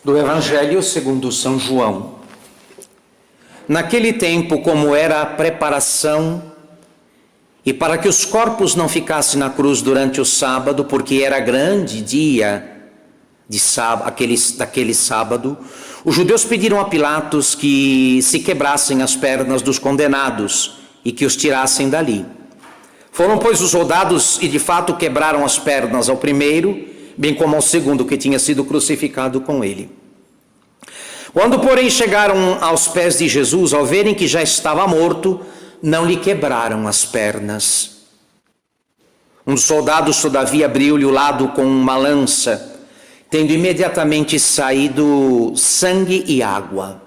Do Evangelho segundo São João. Naquele tempo, como era a preparação, e para que os corpos não ficassem na cruz durante o sábado, porque era grande dia de daquele sábado, os judeus pediram a Pilatos que se quebrassem as pernas dos condenados e que os tirassem dali. Foram, pois, os soldados e de fato quebraram as pernas ao primeiro, bem como ao segundo que tinha sido crucificado com ele. Quando, porém, chegaram aos pés de Jesus, ao verem que já estava morto, não lhe quebraram as pernas. Um dos soldados, todavia, abriu-lhe o lado com uma lança, tendo imediatamente saído sangue e água.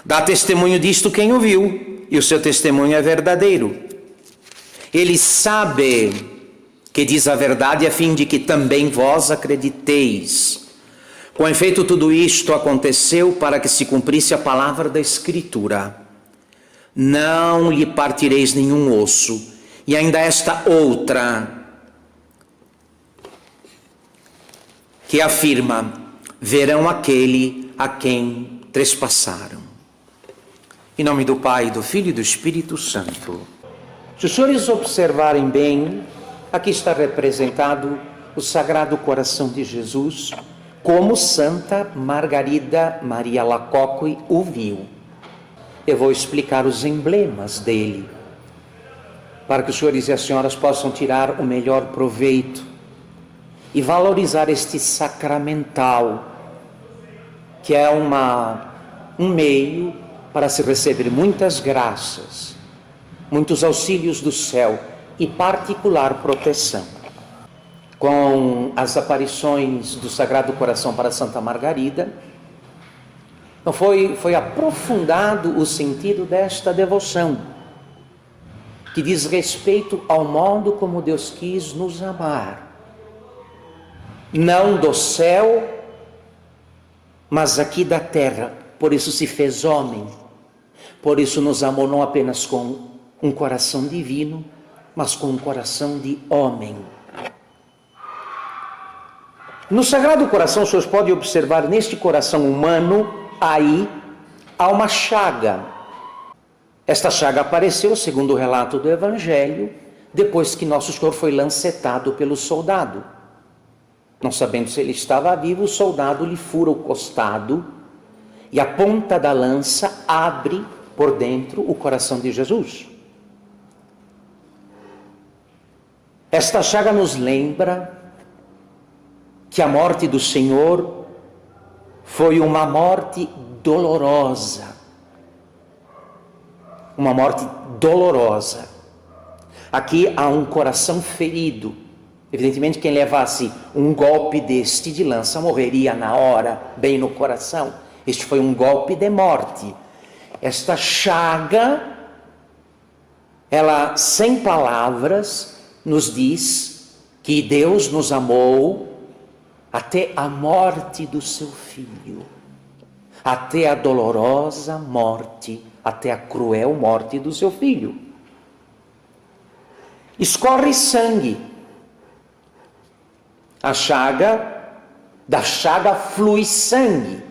Dá testemunho disto quem o viu, e o seu testemunho é verdadeiro. Ele sabe que diz a verdade, a fim de que também vós acrediteis. Com efeito, tudo isto aconteceu para que se cumprisse a palavra da Escritura. Não lhe partireis nenhum osso. E ainda esta outra, que afirma: verão aquele a quem trespassaram. Em nome do Pai, do Filho e do Espírito Santo. Se os senhores observarem bem, aqui está representado o Sagrado Coração de Jesus, como Santa Margarida Maria Alacoque o viu. Eu vou explicar os emblemas dele, para que os senhores e as senhoras possam tirar o melhor proveito e valorizar este sacramental, que é um meio para se receber muitas graças, muitos auxílios do céu e particular proteção. Com as aparições do Sagrado Coração para Santa Margarida, então foi aprofundado o sentido desta devoção, que diz respeito ao modo como Deus quis nos amar, não do céu, mas aqui da terra. Por isso se fez homem, por isso nos amou não apenas com um coração divino, mas com um coração de homem. No Sagrado Coração, os senhores podem observar neste coração humano, aí há uma chaga. Esta chaga apareceu, segundo o relato do Evangelho, depois que Nosso Senhor foi lancetado pelo soldado. Não sabendo se ele estava vivo, o soldado lhe fura o costado e a ponta da lança abre por dentro o coração de Jesus. Esta chaga nos lembra que a morte do Senhor foi uma morte dolorosa. Uma morte dolorosa. Aqui há um coração ferido. Evidentemente, quem levasse um golpe deste de lança morreria na hora, bem no coração. Este foi um golpe de morte. Esta chaga, ela, sem palavras, nos diz que Deus nos amou até a morte do seu Filho, até a dolorosa morte, até a cruel morte do seu Filho. Escorre sangue. Da chaga flui sangue.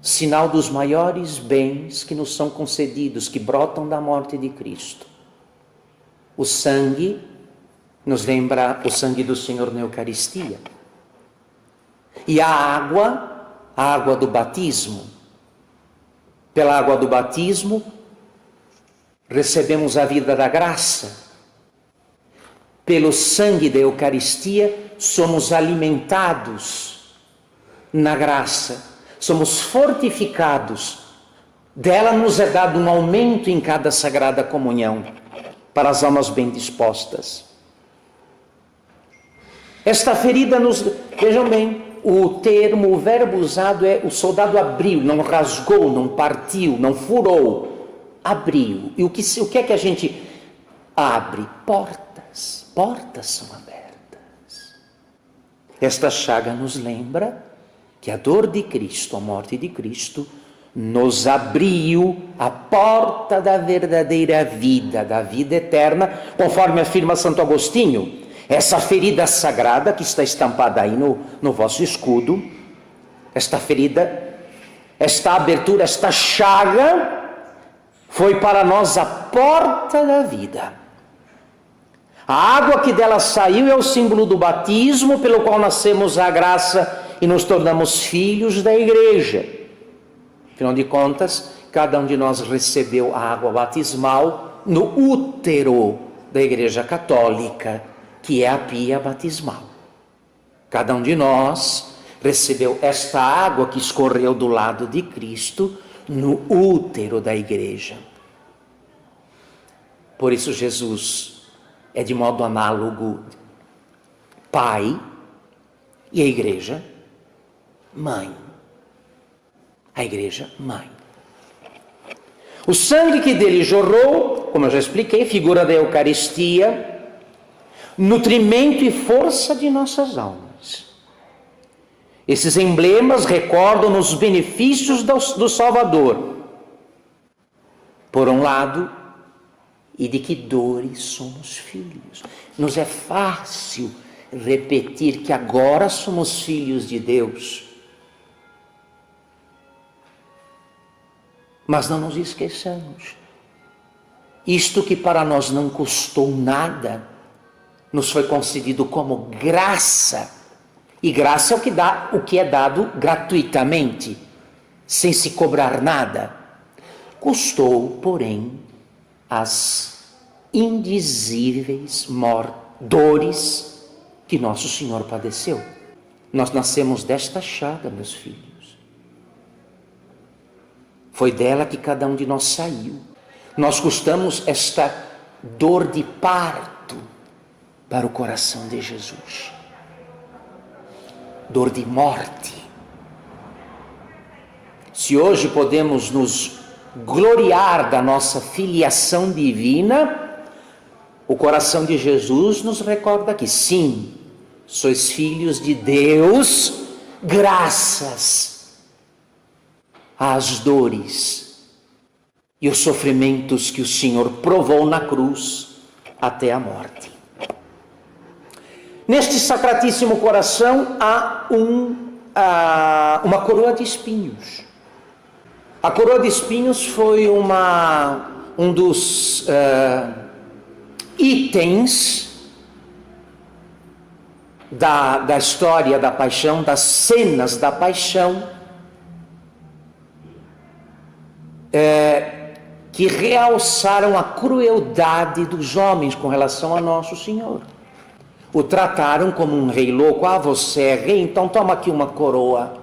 Sinal dos maiores bens que nos são concedidos, que brotam da morte de Cristo. O sangue nos lembra o sangue do Senhor na Eucaristia. E a água do batismo. Pela água do batismo, recebemos a vida da graça. Pelo sangue da Eucaristia, somos alimentados na graça. Somos fortificados. Dela nos é dado um aumento em cada Sagrada Comunhão, para as almas bem dispostas. Esta ferida vejam bem, o verbo usado é: o soldado abriu, não rasgou, não partiu, não furou, abriu. E o que é que a gente abre? Portas são abertas. Esta chaga nos lembra que a dor de Cristo, a morte de Cristo, nos abriu a porta da verdadeira vida, da vida eterna, conforme afirma Santo Agostinho. Essa ferida sagrada que está estampada aí no vosso escudo, esta ferida, esta abertura, esta chaga, foi para nós a porta da vida. A água que dela saiu é o símbolo do batismo, pelo qual nascemos à graça e nos tornamos filhos da igreja. Afinal de contas, cada um de nós recebeu a água batismal no útero da igreja católica, que é a pia batismal. Cada um de nós recebeu esta água que escorreu do lado de Cristo no útero da igreja. Por isso Jesus é de modo análogo pai e a igreja mãe. A igreja mãe. O sangue que dele jorrou, como eu já expliquei, figura da Eucaristia, nutrimento e força de nossas almas. Esses emblemas recordam os benefícios do Salvador, por um lado, e de que dores somos filhos. Nos é fácil repetir que agora somos filhos de Deus, mas não nos esqueçamos, isto que para nós não custou nada, nos foi concedido como graça, e graça é o que é dado gratuitamente, sem se cobrar nada. Custou, porém, as indizíveis dores que nosso Senhor padeceu. Nós nascemos desta chaga, meus filhos. Foi dela que cada um de nós saiu. Nós custamos esta dor de parto para o coração de Jesus. Dor de morte. Se hoje podemos nos gloriar da nossa filiação divina, o coração de Jesus nos recorda que sim, sois filhos de Deus, graças às dores e os sofrimentos que o Senhor provou na cruz até a morte. Neste sacratíssimo coração há uma coroa de espinhos. A coroa de espinhos foi um dos itens da história da paixão, das cenas da paixão, que realçaram a crueldade dos homens com relação a nosso Senhor. O trataram como um rei louco. Você é rei, então toma aqui uma coroa.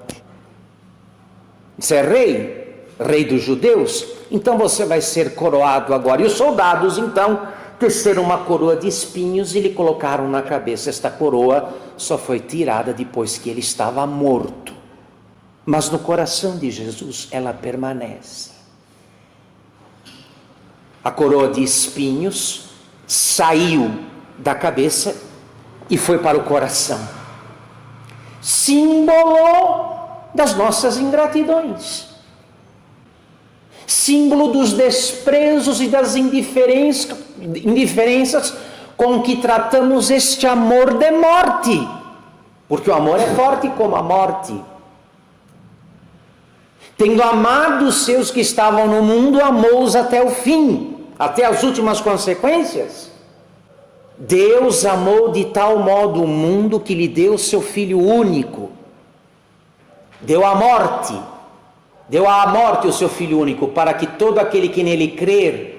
Você é rei dos judeus, então você vai ser coroado agora. E os soldados, então, teceram uma coroa de espinhos e lhe colocaram na cabeça. Esta coroa só foi tirada depois que ele estava morto. Mas no coração de Jesus ela permanece. A coroa de espinhos saiu da cabeça e foi para o coração. Símbolo das nossas ingratidões. Símbolo dos desprezos e das indiferenças com que tratamos este amor de morte. Porque o amor é forte como a morte. Tendo amado os seus que estavam no mundo, amou-os até o fim, até as últimas consequências. Deus amou de tal modo o mundo que lhe deu seu Filho único. Deu à morte o seu Filho único, para que todo aquele que nele crer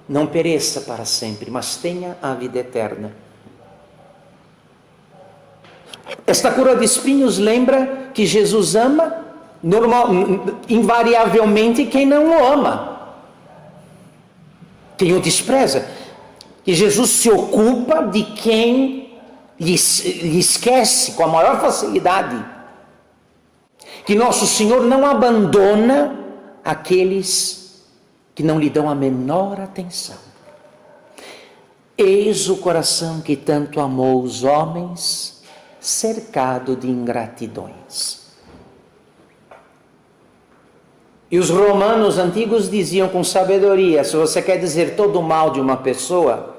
não pereça para sempre, mas tenha a vida eterna. Esta coroa de espinhos lembra que Jesus ama invariavelmente quem não o ama, quem o despreza. Que Jesus se ocupa de quem lhe esquece com a maior facilidade. Que nosso Senhor não abandona aqueles que não lhe dão a menor atenção. Eis o coração que tanto amou os homens, cercado de ingratidões. E os romanos antigos diziam com sabedoria: se você quer dizer todo o mal de uma pessoa,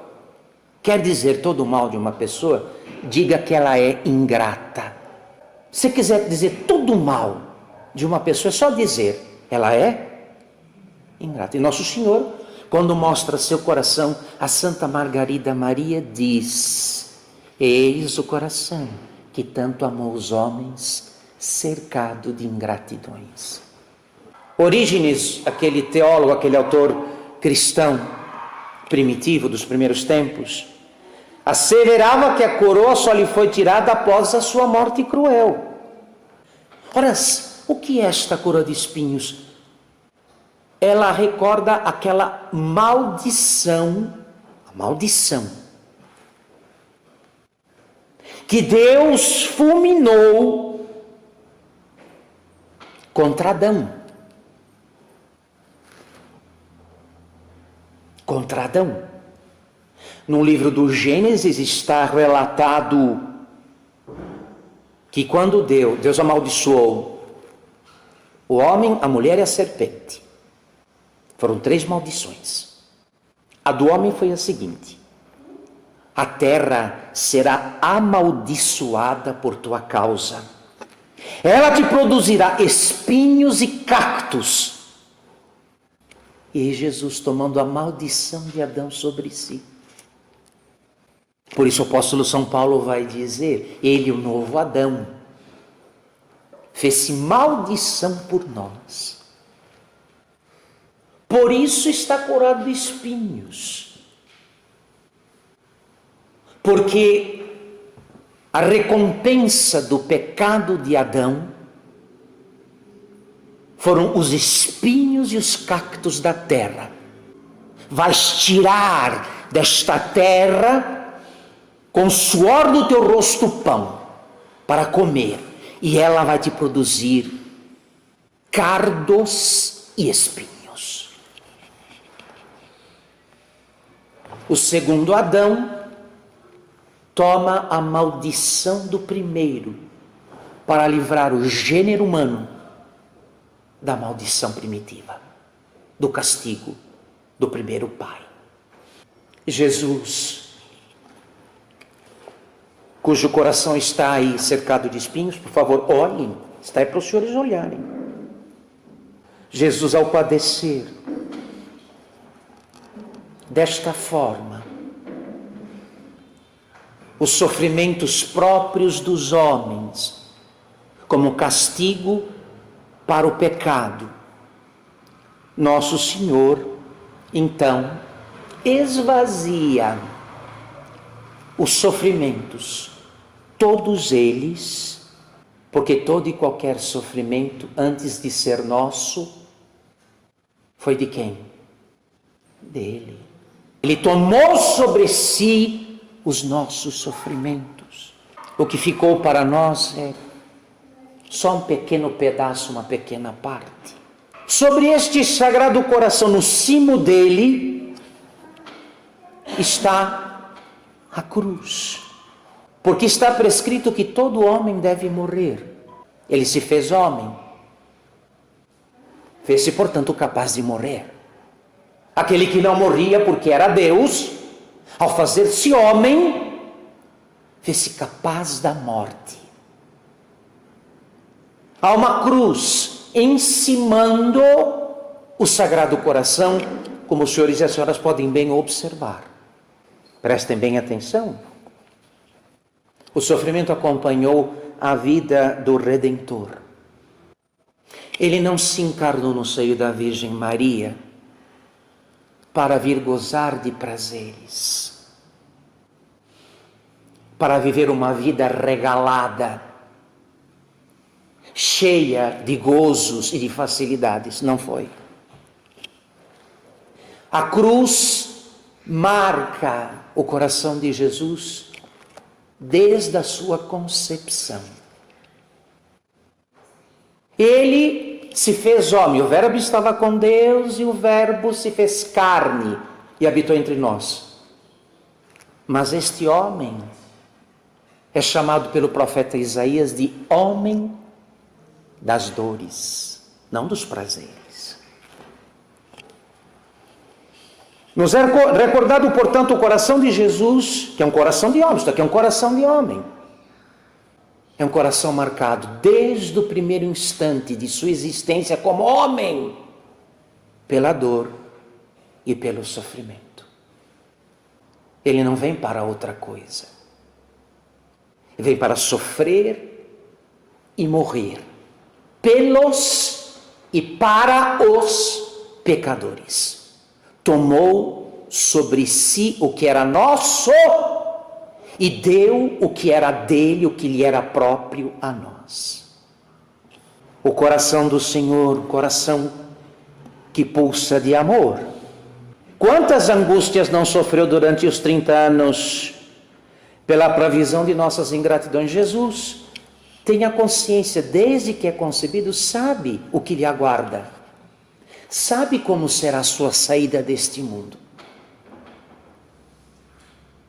diga que ela é ingrata. Se quiser dizer tudo mal de uma pessoa, é só dizer, ela é ingrata. E Nosso Senhor, quando mostra seu coração a Santa Margarida Maria, diz: eis o coração que tanto amou os homens, cercado de ingratidões. Orígenes, aquele teólogo, aquele autor cristão primitivo dos primeiros tempos, asseverava que a coroa só lhe foi tirada após a sua morte cruel. Ora, o que é esta coroa de espinhos? Ela recorda aquela maldição, a maldição, que Deus fulminou contra Adão. Contra Adão. No livro do Gênesis está relatado que quando Deus amaldiçoou o homem, a mulher e a serpente. Foram 3 maldições. A do homem foi a seguinte: a terra será amaldiçoada por tua causa. Ela te produzirá espinhos e cactos. E Jesus tomando a maldição de Adão sobre si. Por isso o apóstolo São Paulo vai dizer: ele, o novo Adão, fez-se maldição por nós. Por isso está coroado de espinhos. Porque a recompensa do pecado de Adão foram os espinhos e os cactos da terra. Vais tirar desta terra, com o suor do teu rosto, pão para comer, e ela vai te produzir cardos e espinhos. O segundo Adão toma a maldição do primeiro para livrar o gênero humano da maldição primitiva, do castigo do primeiro pai. Jesus, cujo coração está aí cercado de espinhos, por favor, olhem, está aí para os senhores olharem. Jesus, ao padecer desta forma os sofrimentos próprios dos homens, como castigo para o pecado, Nosso Senhor, então, esvazia os sofrimentos, todos eles, porque todo e qualquer sofrimento, antes de ser nosso, foi de quem? Dele. Ele tomou sobre si os nossos sofrimentos. O que ficou para nós é só um pequeno pedaço, uma pequena parte. Sobre este Sagrado Coração, no cimo dele, está a cruz. Porque está prescrito que todo homem deve morrer. Ele se fez homem. Fez-se, portanto, capaz de morrer. Aquele que não morria porque era Deus, ao fazer-se homem, fez-se capaz da morte. Há uma cruz encimando o Sagrado Coração, como os senhores e as senhoras podem bem observar. Prestem bem atenção. O sofrimento acompanhou a vida do Redentor. Ele não se encarnou no seio da Virgem Maria para vir gozar de prazeres, para viver uma vida regalada, cheia de gozos e de facilidades. Não foi. A cruz marca o coração de Jesus desde a sua concepção. Ele se fez homem, o Verbo estava com Deus e o Verbo se fez carne e habitou entre nós. Mas este homem é chamado pelo profeta Isaías de homem das dores, não dos prazeres. Nos é recordado, portanto, o coração de Jesus, que é um coração de homem, isto aqui é um coração de homem. É um coração marcado desde o primeiro instante de sua existência como homem, pela dor e pelo sofrimento. Ele não vem para outra coisa. Ele vem para sofrer e morrer pelos e para os pecadores. Tomou sobre si o que era nosso e deu o que era dele, o que lhe era próprio a nós. O coração do Senhor, coração que pulsa de amor. Quantas angústias não sofreu durante os 30 anos pela provisão de nossas ingratidões? Jesus, tenha consciência, desde que é concebido, sabe o que lhe aguarda. Sabe como será a sua saída deste mundo.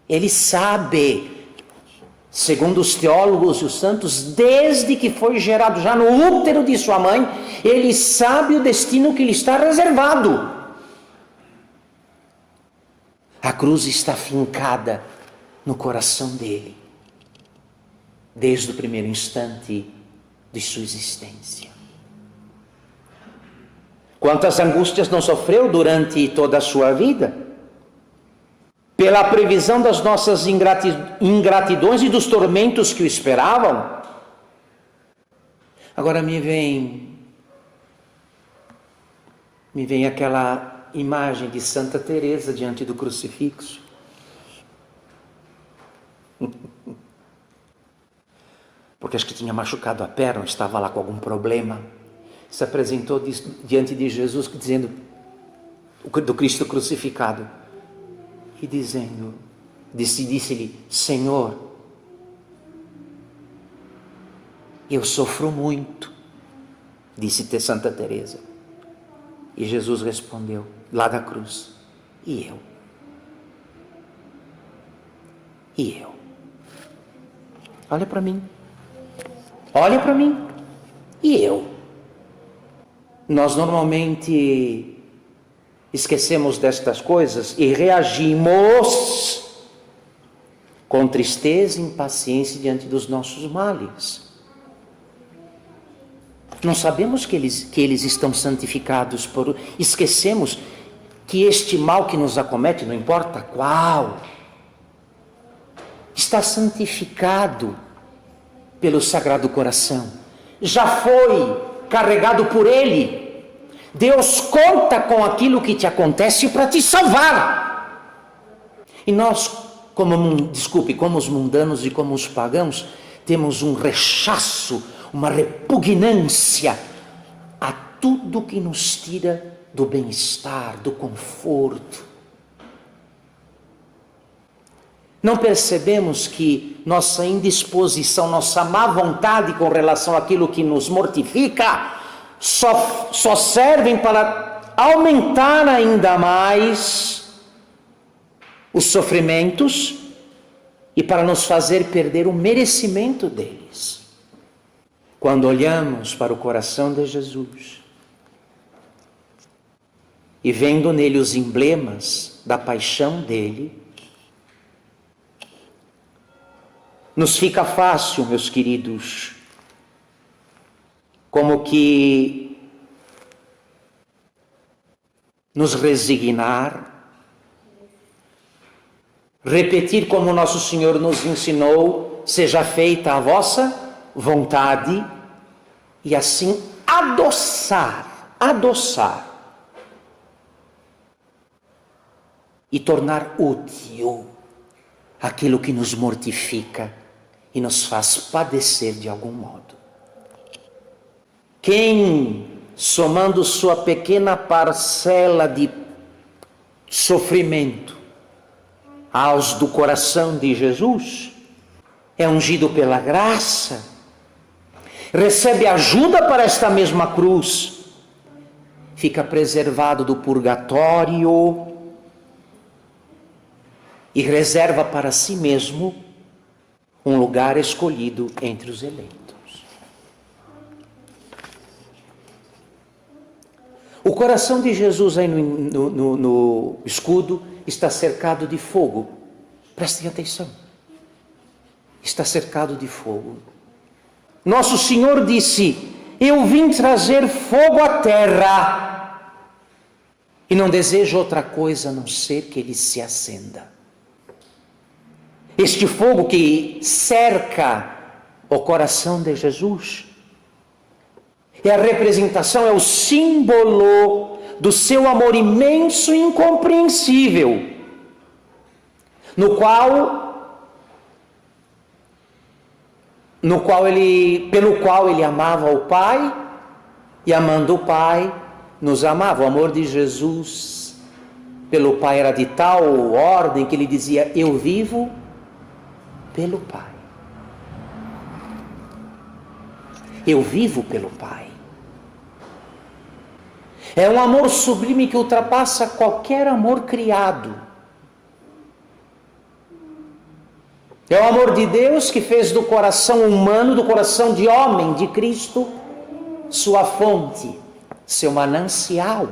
Ele sabe, segundo os teólogos e os santos, desde que foi gerado já no útero de sua mãe, ele sabe o destino que lhe está reservado. A cruz está fincada no coração dele, desde o primeiro instante de sua existência. Quantas angústias não sofreu durante toda a sua vida? Pela previsão das nossas ingratidões e dos tormentos que o esperavam. Agora me vem aquela imagem de Santa Teresa diante do crucifixo. Porque acho que tinha machucado a perna, estava lá com algum problema. Se apresentou diante de Jesus dizendo, do Cristo crucificado, e dizendo, disse-lhe, Senhor, eu sofro muito, disse Santa Teresa. E Jesus respondeu, lá da cruz, e eu? E eu? Olha para mim, e eu? Nós normalmente esquecemos destas coisas e reagimos com tristeza e impaciência diante dos nossos males. Não sabemos que eles estão santificados esquecemos que este mal que nos acomete, não importa qual, está santificado pelo Sagrado Coração. Já foi carregado por ele. Deus conta com aquilo que te acontece para te salvar. E nós, como os mundanos e como os pagãos, temos um rechaço, uma repugnância a tudo que nos tira do bem-estar, do conforto. Não percebemos que nossa indisposição, nossa má vontade com relação àquilo que nos mortifica, só servem para aumentar ainda mais os sofrimentos e para nos fazer perder o merecimento deles. Quando olhamos para o coração de Jesus e vendo nele os emblemas da paixão dele, nos fica fácil, meus queridos, como que nos resignar, repetir como nosso Senhor nos ensinou, seja feita a vossa vontade, e assim adoçar e tornar útil aquilo que nos mortifica e nos faz padecer de algum modo. Quem, somando sua pequena parcela de sofrimento aos do coração de Jesus, é ungido pela graça, recebe ajuda para esta mesma cruz, fica preservado do purgatório e reserva para si mesmo um lugar escolhido entre os eleitos. O coração de Jesus aí no escudo está cercado de fogo. Prestem atenção. Está cercado de fogo. Nosso Senhor disse: eu vim trazer fogo à terra e não desejo outra coisa a não ser que ele se acenda. Este fogo que cerca o coração de Jesus é a representação, é o símbolo do seu amor imenso e incompreensível, pelo qual ele amava o Pai, e amando o Pai, nos amava. O amor de Jesus pelo Pai era de tal ordem que ele dizia: eu vivo pelo Pai. Eu vivo pelo Pai. É um amor sublime que ultrapassa qualquer amor criado. É o amor de Deus que fez do coração humano, do coração de homem, de Cristo, sua fonte, seu manancial.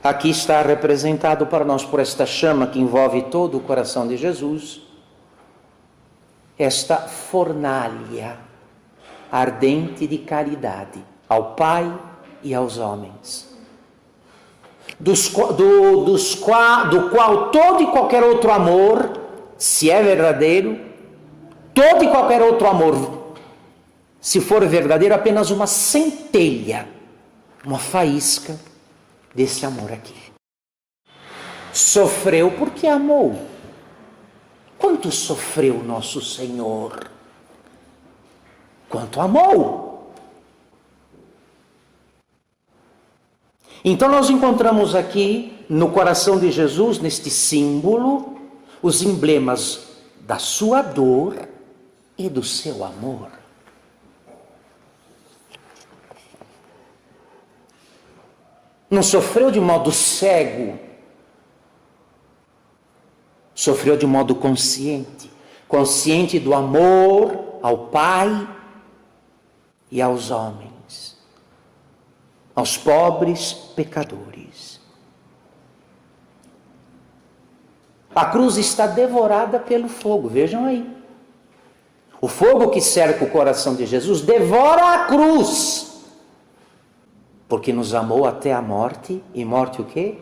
Aqui está representado para nós por esta chama que envolve todo o coração de Jesus, esta fornalha ardente de caridade ao Pai e aos homens, do qual todo e qualquer outro amor, se é verdadeiro, todo e qualquer outro amor, se for verdadeiro, apenas uma centelha, uma faísca desse amor aqui. Sofreu porque amou. Quanto sofreu nosso Senhor? Quanto amou? Então nós encontramos aqui no coração de Jesus, neste símbolo, os emblemas da sua dor e do seu amor. Não sofreu de modo cego, sofreu de modo consciente, consciente do amor ao Pai e aos homens, aos pobres pecadores. A cruz está devorada pelo fogo, vejam aí. O fogo que cerca o coração de Jesus devora a cruz, porque nos amou até a morte, e morte o quê?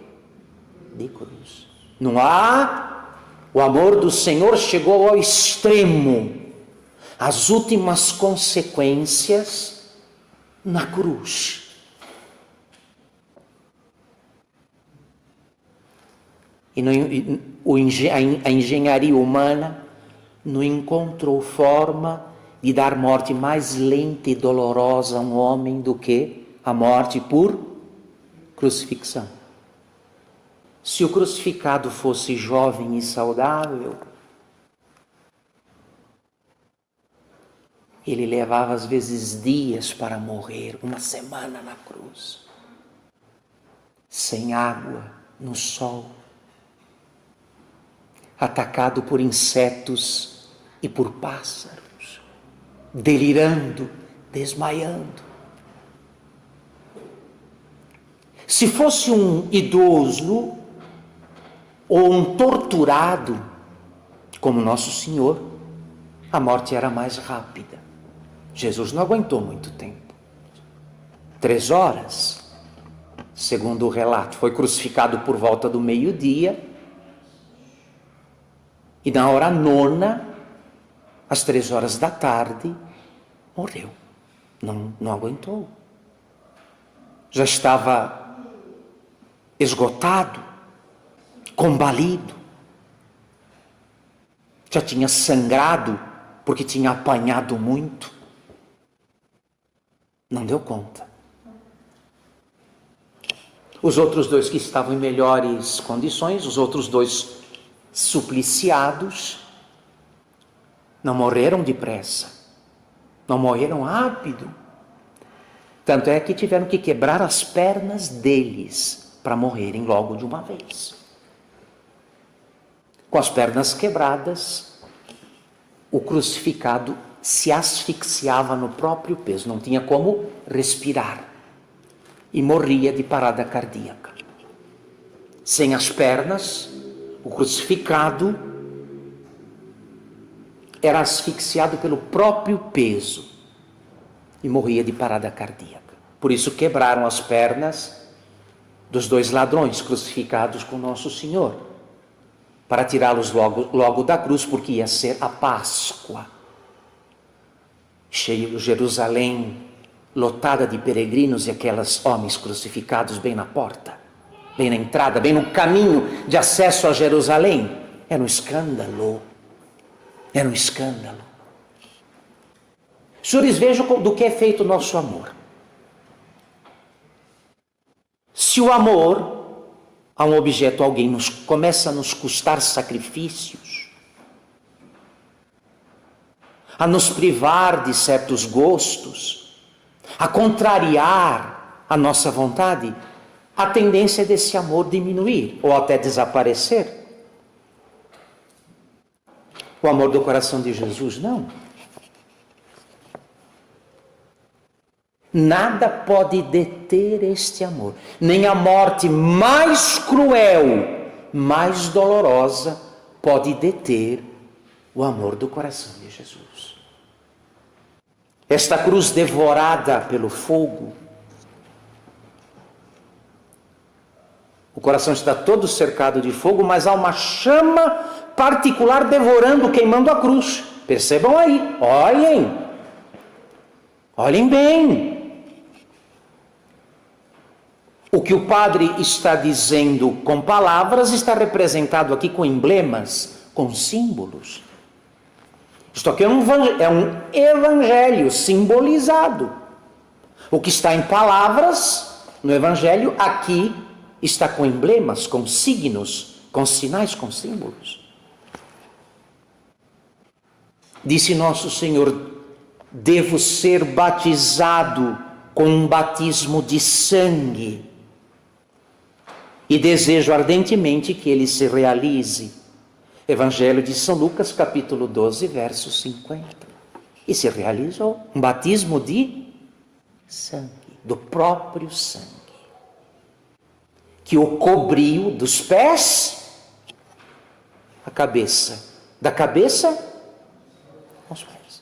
De cruz. Não há, o amor do Senhor chegou ao extremo, as últimas consequências na cruz. A engenharia humana não encontrou forma de dar morte mais lenta e dolorosa a um homem do que a morte por crucifixão. Se o crucificado fosse jovem e saudável, ele levava às vezes dias para morrer, uma semana na cruz, sem água, no sol, atacado por insetos e por pássaros, delirando, desmaiando. Se fosse um idoso ou um torturado, como Nosso Senhor, a morte era mais rápida. Jesus não aguentou muito tempo. 3 horas, segundo o relato, foi crucificado por volta do meio-dia, e na hora 9, às 3 horas da tarde, morreu. Não aguentou. Já estava esgotado, combalido. Já tinha sangrado, porque tinha apanhado muito. Não deu conta. Os outros 2 que estavam em melhores condições, os outros 2 supliciados, não morreram depressa, não morreram rápido. Tanto é que tiveram que quebrar as pernas deles para morrerem logo de uma vez. Com as pernas quebradas, o crucificado se asfixiava no próprio peso, não tinha como respirar. e morria de parada cardíaca. Sem as pernas, o crucificado era asfixiado pelo próprio peso e morria de parada cardíaca. Por isso quebraram as pernas dos 2 ladrões crucificados com Nosso Senhor, para tirá-los logo da cruz, porque ia ser a Páscoa. Cheio Jerusalém, lotada de peregrinos e aqueles homens crucificados bem na porta, bem na entrada, bem no caminho de acesso a Jerusalém. Era um escândalo. Era um escândalo. Senhores, vejam do que é feito o nosso amor. Se o amor a um objeto, alguém, começa a nos custar sacrifícios, a nos privar de certos gostos, a contrariar a nossa vontade, a tendência desse amor diminuir ou até desaparecer. O amor do coração de Jesus, não. Nada pode deter este amor. Nem a morte mais cruel, mais dolorosa, pode deter o amor do coração de Jesus. Esta cruz devorada pelo fogo, o coração está todo cercado de fogo, mas há uma chama particular devorando, queimando a cruz. Percebam aí, olhem bem. O que o padre está dizendo com palavras está representado aqui com emblemas, com símbolos. Isto aqui é um evangelho simbolizado. O que está em palavras no evangelho aqui está com emblemas, com signos, com sinais, com símbolos. Disse Nosso Senhor: devo ser batizado com um batismo de sangue e desejo ardentemente que ele se realize. Evangelho de São Lucas, capítulo 12, verso 50. E se realizou um batismo de sangue, do próprio sangue, que o cobriu dos pés à cabeça, da cabeça aos pés.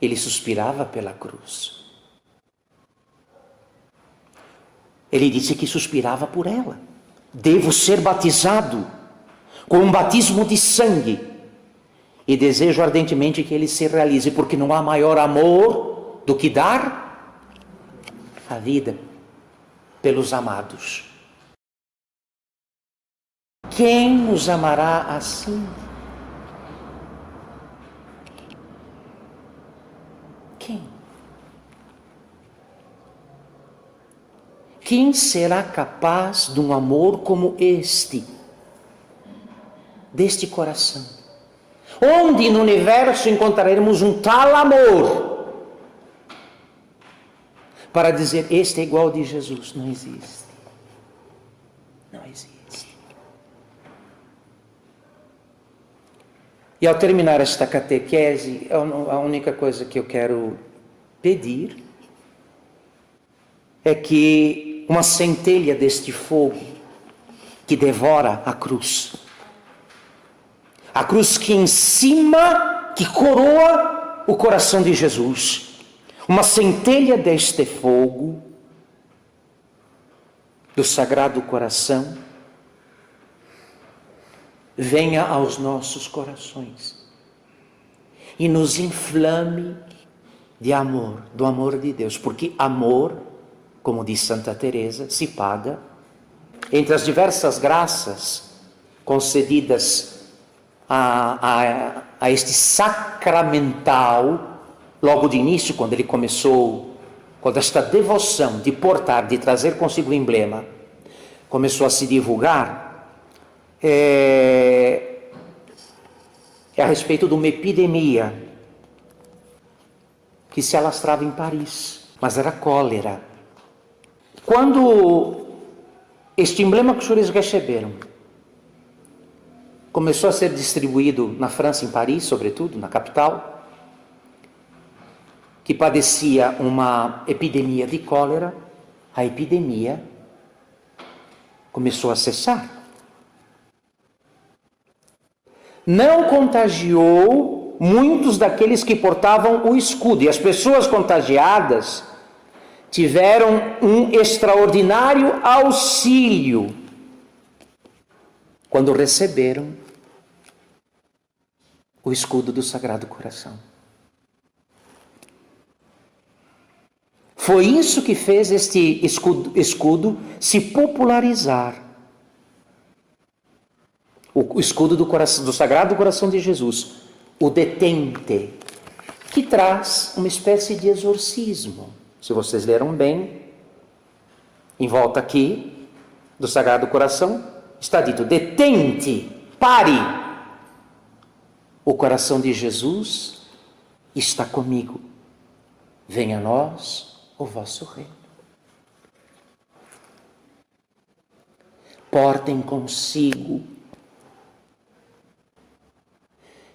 Ele suspirava pela cruz. Ele disse que suspirava por ela. Devo ser batizado com um batismo de sangue e desejo ardentemente que ele se realize, porque não há maior amor do que dar a vida pelos amados. Quem nos amará assim? Quem? Quem será capaz de um amor como este? Deste coração? Onde no universo encontraremos um tal amor para dizer, este é igual de Jesus? Não existe. Não existe. E ao terminar esta catequese, a única coisa que eu quero pedir é que uma centelha deste fogo que devora a cruz que em cima, que coroa o coração de Jesus, uma centelha deste fogo do Sagrado Coração venha aos nossos corações e nos inflame de amor, do amor de Deus, porque amor, como diz Santa Teresa, se paga. Entre as diversas graças concedidas a este sacramental, logo de início, quando ele começou, quando esta devoção de portar, de trazer consigo o emblema, começou a se divulgar, é a respeito de uma epidemia que se alastrava em Paris, mas era cólera. Quando este emblema que os senhores receberam começou a ser distribuído na França, em Paris, sobretudo, na capital, que padecia uma epidemia de cólera, a epidemia começou a cessar. Não contagiou muitos daqueles que portavam o escudo, e as pessoas contagiadas tiveram um extraordinário auxílio quando receberam o escudo do Sagrado Coração. Foi isso que fez este escudo se popularizar. O escudo do Sagrado Coração de Jesus, o detente, que traz uma espécie de exorcismo. Se vocês leram bem, em volta aqui do Sagrado Coração, está dito: detente, pare. O coração de Jesus está comigo. Venha a nós o vosso reino. Portem consigo.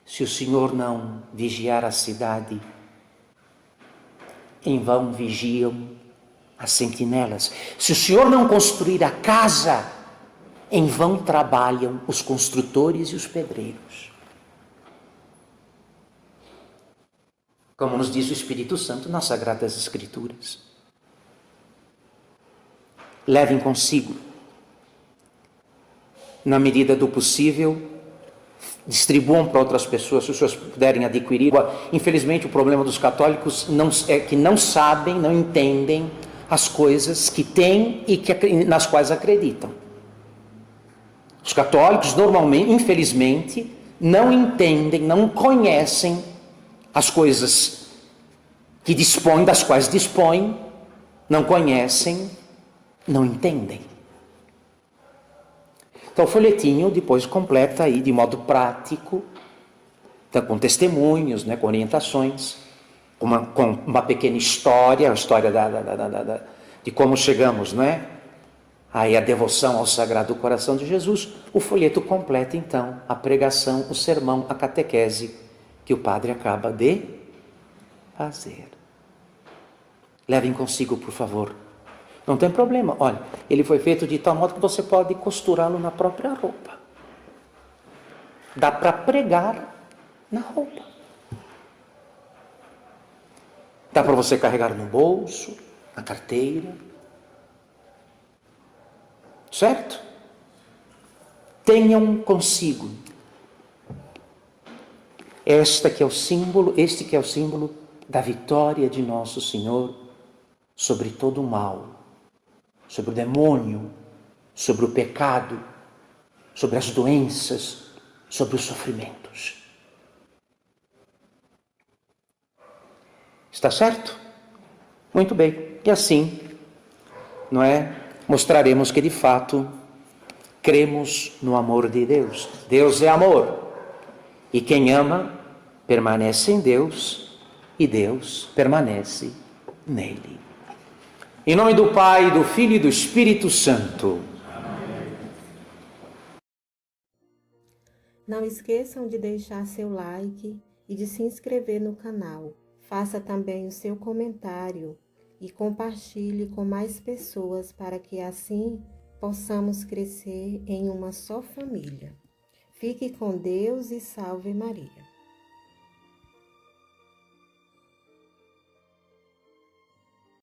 Se o Senhor não vigiar a cidade, em vão vigiam as sentinelas. Se o Senhor não construir a casa, em vão trabalham os construtores e os pedreiros. Como nos diz o Espírito Santo nas Sagradas Escrituras. Levem consigo, na medida do possível, distribuam para outras pessoas, se os senhores puderem adquirir. Infelizmente, o problema dos católicos é que não sabem, não entendem as coisas que têm e nas quais acreditam. Os católicos, normalmente, infelizmente, não entendem, não conhecem as coisas que dispõem, das quais dispõem, não conhecem, não entendem. Então o folhetinho depois completa aí de modo prático, então, com testemunhos, né, com orientações, com uma pequena história, a história de como chegamos, não é? Aí a devoção ao Sagrado Coração de Jesus. O folheto completa então a pregação, o sermão, a catequese que o padre acaba de fazer. Levem consigo, por favor. Não tem problema. Olha, ele foi feito de tal modo que você pode costurá-lo na própria roupa. Dá para pregar na roupa. Dá para você carregar no bolso, na carteira. Certo? Tenham consigo. Este que é o símbolo da vitória de nosso Senhor sobre todo o mal, sobre o demônio, sobre o pecado, sobre as doenças, sobre os sofrimentos. Está certo? Muito bem. E assim, não é? Mostraremos que de fato cremos no amor de Deus. Deus é amor. E quem ama permanece em Deus e Deus permanece nele. Em nome do Pai, do Filho e do Espírito Santo. Não esqueçam de deixar seu like e de se inscrever no canal. Faça também o seu comentário e compartilhe com mais pessoas para que assim possamos crescer em uma só família. Fique com Deus e salve Maria.